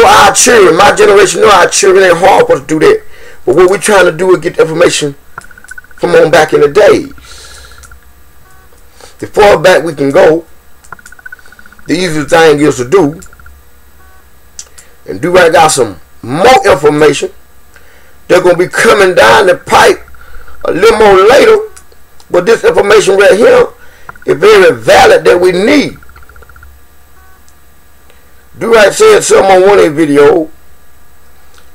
know our children, my generation know our children ain't hard for us to do that. But what we're trying to do is get the information from on back in the days. The far back we can go, the easiest thing is to do. And do right got some more information. They're going to be coming down the pipe a little more later. But this information right here is very valid that we need. Do right said something on one of the videos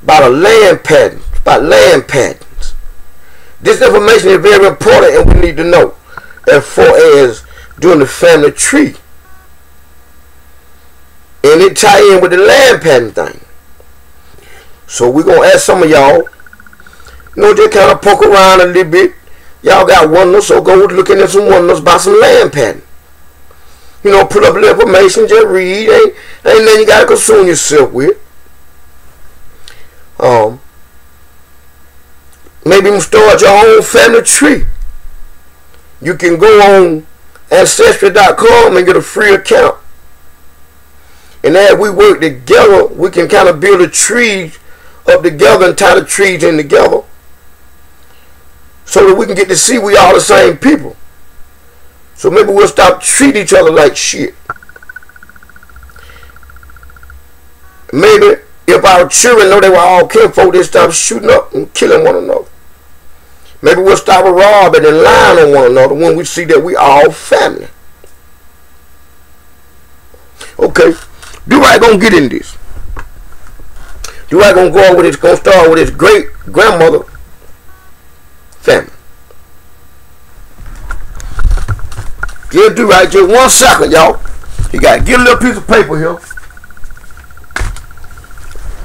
about a land patent, about land patents. This information is very important and we need to know as far as doing the family tree. And it tie in with the land patent thing. So we're going to ask some of y'all, just kind of poke around a little bit. Y'all got wonders, so go looking at some wonders about some land patent. Put up a little information, just read. Ain't nothing you got to consume yourself with. Maybe you start your own family tree. You can go on Ancestry.com and get a free account. And as we work together, we can kind of build a tree up together and tie the trees in together so that we can get to see we all the same people. So maybe we'll stop treating each other like shit. Maybe if our children know they were all kinfolk, they stop shooting up and killing one another. Maybe we'll stop robbing and lying on one another when we see that we all family. Okay, Do-Right gonna get in this. Do-Right gonna go on with his, gonna start with his great grandmother family. Give Do-Right just 1 second, y'all. He got to get a little piece of paper here.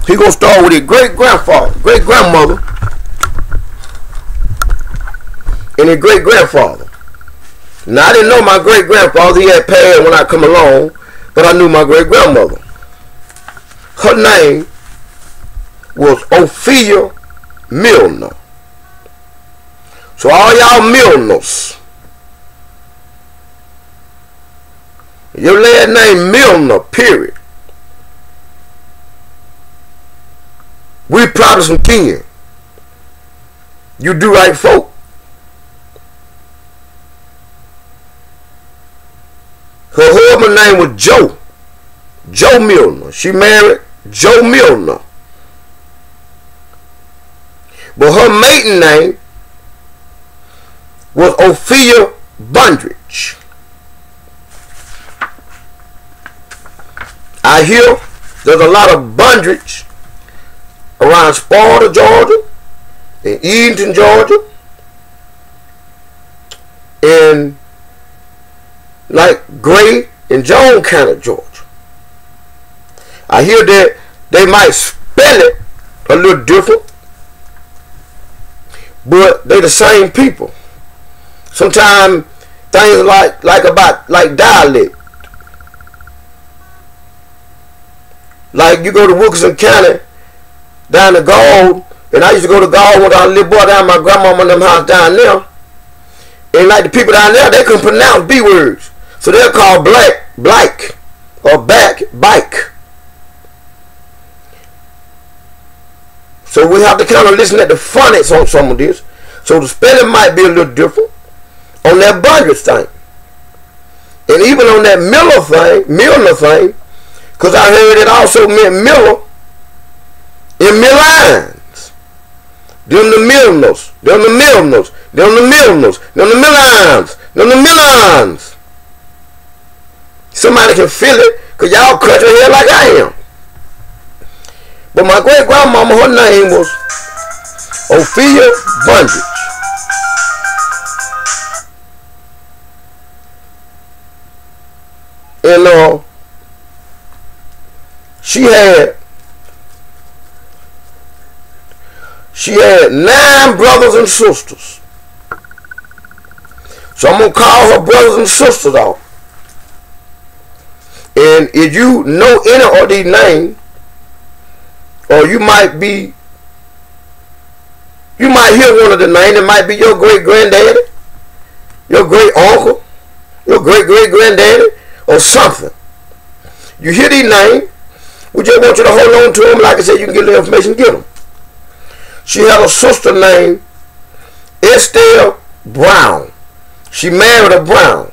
He gonna start with his great grandfather, great grandmother, and his great grandfather. Now I didn't know my great grandfather. He had passed when I come along, but I knew my great grandmother. Her name was Ophelia Milner. So all y'all Milners, your last name Milner, period. We Protestant kin. You Do-Right folk. Her husband's name was Joe Milner. She married Joe Milner. But her maiden name was Ophelia Bundridge. I hear there's a lot of Bundridge around Sparta, Georgia, in Edenton, Georgia, and like Gray and Jones County, Georgia. I hear that they might spell it a little different, but they the same people. Sometimes things like dialect. Like you go to Wilkinson County, down to Gold, and I used to go to Gold when I was a little boy down my grandmama and them house down there. And like the people down there, they couldn't pronounce B words. So they're called black, or bike. So we have to kind of listen at the phonics on some of this. So the spelling might be a little different on that Bundridge thing. And even on that Milner thing, because I heard it also meant Miller in Millines. Them the Milners, them the Milners, them the Milners, them the Millines, them the Millines. Somebody can feel it, because y'all country here like I am. But my great grandmama, her name was Ophelia Bundridge. And she had 9 brothers and sisters. So I'm going to call her brothers and sisters off. And if you know any of these names, or you might hear one of the names. It might be your great granddaddy, your great uncle, your great great granddaddy, or something. You hear these names, We just want you to hold on to them. Like I said, you can get the information, get them. She had a sister named Estelle Brown. She married a Brown.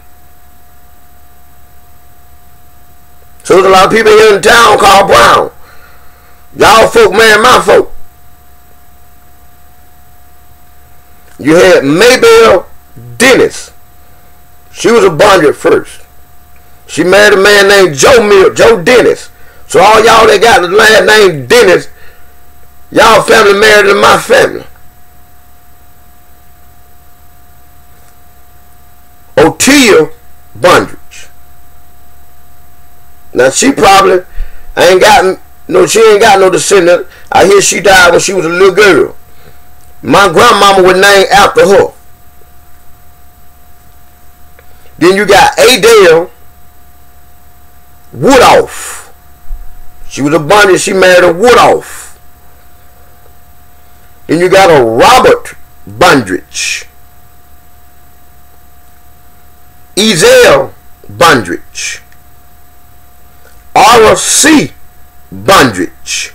So there's a lot of people here in town called Brown. Y'all folk marry my folk. You had Maybelle Dennis. She was a bondage at first. She married a man named Joe Dennis. So all y'all that got the last name Dennis, y'all family married in my family. Otia Bondage. Now she probably ain't got no descendant. I hear she died when she was a little girl. My grandmama was named after her. Then you got Adele Woodhoff. She was a bondage. She married a Woodhoff. Then you got a Robert Bondage. Ezell Bondage. R.C. Bondage.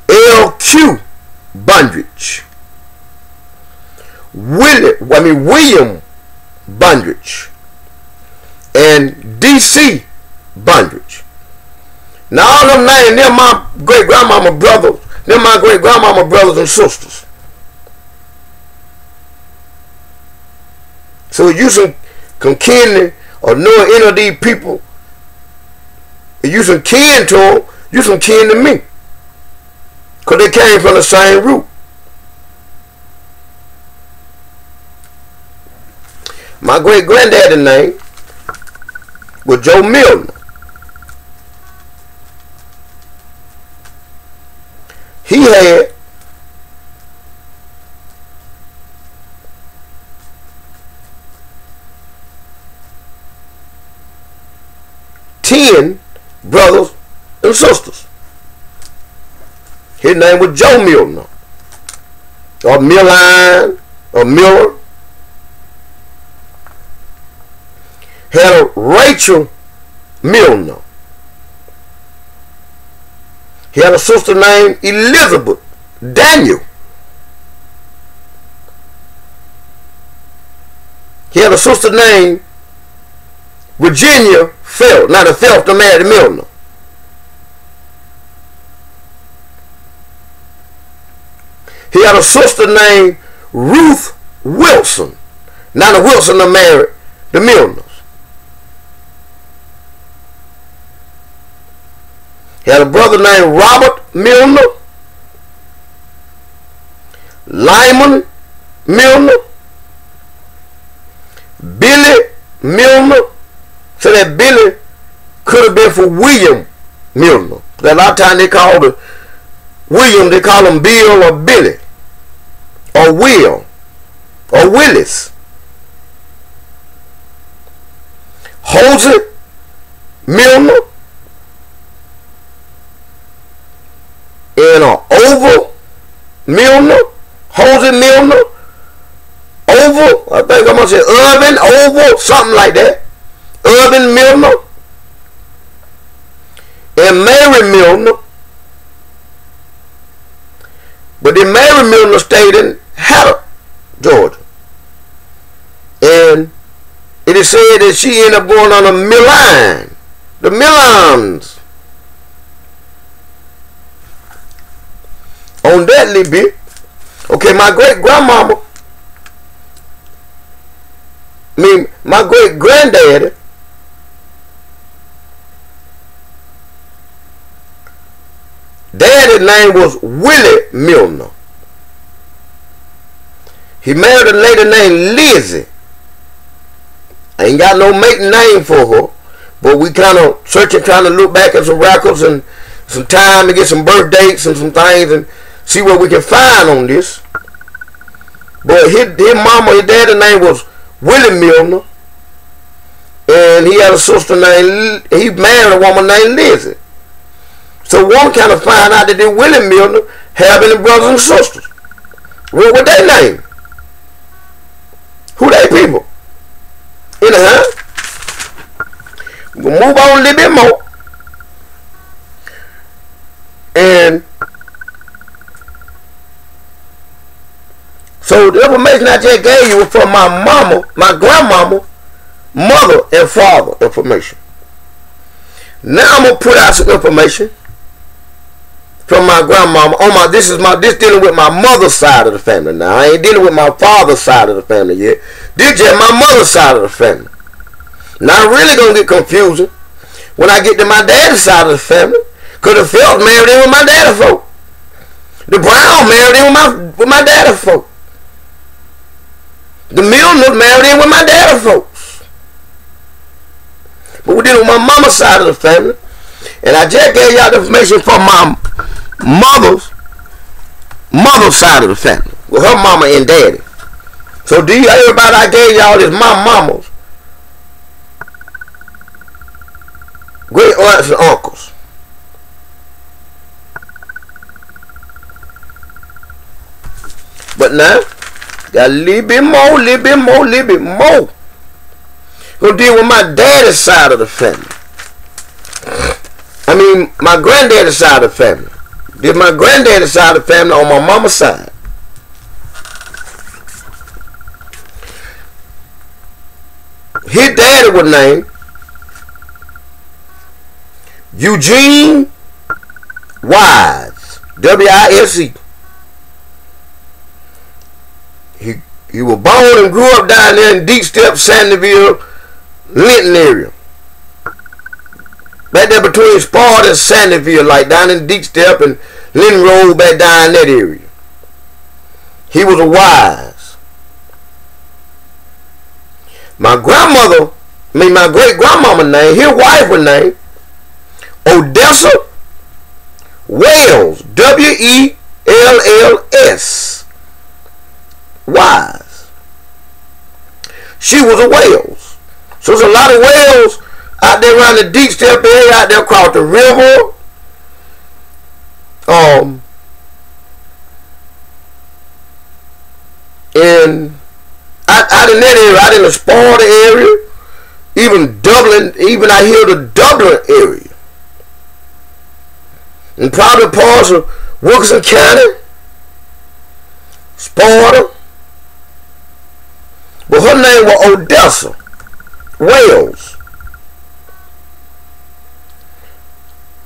L.Q. Bondage. William Bondage. And D.C. Bondage. Now all them names, they're my great-grandmama brothers. They're my great-grandmama brothers and sisters. So if you some kin or know any of these people, if you some kin to them, you some kin to me. Because they came from the same root. My great-granddaddy's name was Joe Milner. He had ten brothers and sisters. His name was Joe Milner, or Milline, or Miller. Had a Rachel Milner. He had a sister named Elizabeth Daniel. He had a sister named Virginia Felt. Now the Felt to marry Milner. He had a sister named Ruth Wilson. Now the Wilson are married the Milners. He had a brother named Robert Milner, Lyman Milner, Billy Milner. So that Billy could have been for William Milner. A lot of times they call the William, they call him Bill or Billy or Will or Willis. Hosey Milner and Oval Milner, Hosey Milner, Oval, I think I'm going to say Urban, Oval, something like that. Urban Milner and Mary Milner. But then Mary Milner stayed in Hatter, Georgia. And it is said that she ended up going on a Milline. The Millines. On that little bit. Okay, my great-grandmama, my great-granddaddy, daddy's name was Willie Milner. He married a lady named Lizzie. I ain't got no maiden name for her, but we kind of searching, trying to look back at some records and some time to get some birth dates and some things and see what we can find on this. But his mama, his daddy's name was Willie Milner, and he had a sister named, he married a woman named Lizzie. So one kind of find out that they Willie Milner have any brothers and sisters. What their name? Who they people? Anyhow, we'll move on a little bit more. So the information I just gave you was from my mama, my grandmama, mother, and father information. Now I'm gonna put out some information from my grandmama on my this dealing with my mother's side of the family. Now I ain't dealing with my father's side of the family yet. This just my mother's side of the family. Now I'm really gonna get confusing when I get to my daddy's side of the family, cause the Phelps married in with my daddy folk. The Brown married in with my daddy folk. The Milner married in with my daddy folks. But we're dealing with my mama's side of the family. And I just gave y'all the information from my mother's side of the family. With her mama and daddy. So do you everybody I gave y'all is my mama's great aunts and uncles. But now, got a little bit more. Gonna deal with my daddy's side of the family. I mean, my granddaddy's side of the family. This is my granddaddy's side of the family on my mama's side. His daddy was named Eugene Wise. W-I-S-E. He was born and grew up down there in Deep Step, Sandyville, Linton area. Back there between Sparta and Sandyville, like down in Deep Step and Linton Road, back down in that area. He was a Wise. My great grandmama named, his wife was named Odessa Wells. W-E-L-L-S. Wise. She was a Wells. So there's a lot of Wells out there around the Deep Step area, out there across the river. And out in that area, out in the Sparta area, even Dublin, even out here the Dublin area. And probably parts of Wilkinson County, Sparta. But her name was Odessa Wells.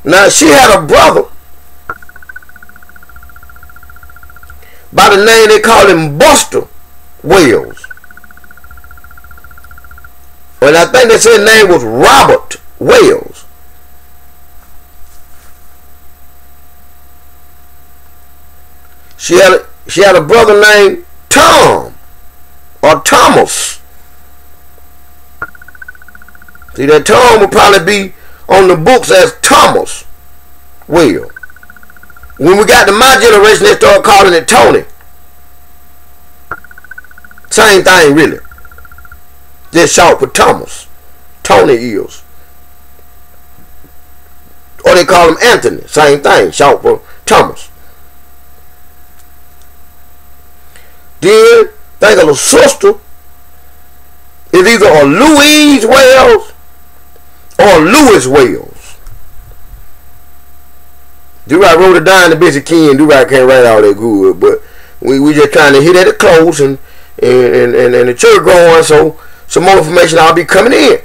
Now she had a brother by the name they called him Buster Wells. And I think they said his name was Robert Wells. She had a brother named Tom or Thomas. See, that Tom would probably be on the books as Thomas Well. When we got to my generation, they started calling it Tony. Same thing, really. Just short for Thomas. Tony is. Or they call him Anthony. Same thing, short for Thomas. Then, think of the sister is either a Louise Wells or Louis Wells. Do-Right wrote it down, the busy Ken. Do-Right can't write all that good, but we just trying to hit at it close and the church growing, so some more information I'll be coming in.